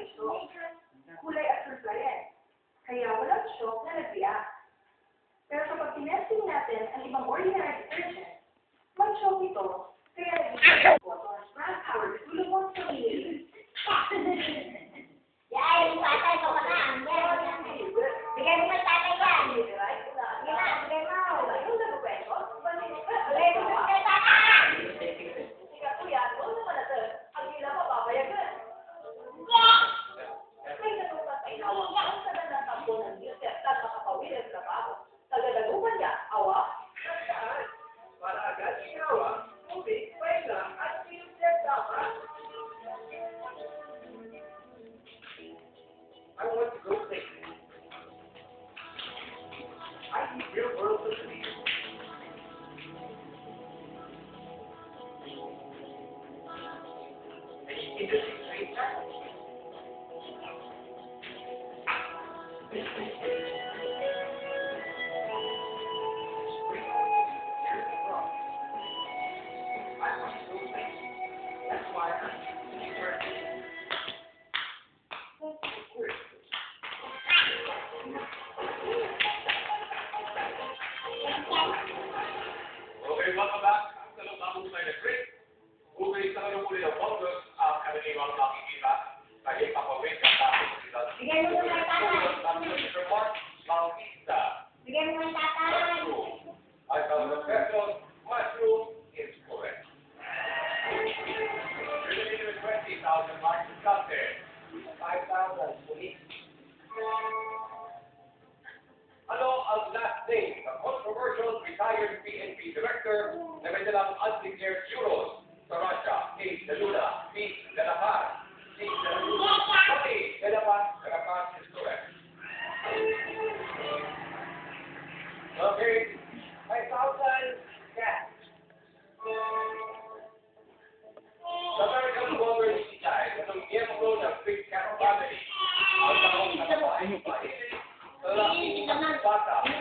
ito. Kulay at surprise. Kaya walang shock na nag-react. Pero kapag tinesting natin ang ibang ordinary detergent, mag-shock ito, kaya nag-react ito ang brand power tulong mo sa pinili. Yung tatay ko na. Bigay mo yung tatay yan. Bigay mo. Yung nagpapwesto, Bigay mo yung tatay. Ika kuya, doon naman natin, ang nila mapapayagan. May natutunan sa inawa, ang sada ng tampo ng newset at makapawin ang trabaho. Tagadagupan niya, awa, nasaan? Para agad inawa, tubig, paila, at newset dapat. I want to go places. I need real world solutions. And you can just explain that. That's why I'm Okay, welcome back. Ang talong tayo na break. Ugay sa kanong muli ng focus ang kaniliwang makikita na ipapawin ang tapos sila. Bigay mo yung tatay. Mr. Mark Bautista. Bigay mo yung tatay. Mushroom. Ay, ang pesos, mushroom is correct. 20,000 marks is counted. 5,000, police. Ano ang last name ng controversial retired PNP director na may dalang undeclared euros sa Russia? A. De Luna, B. De La Paz, C. De La Luna, D. De La Paz. De La Paz is correct. Okay, 5,000 cash. Sa American Congress si Chai, itong miyembro ng Big Cat Family, ang taong nakapain pa sa laking bata.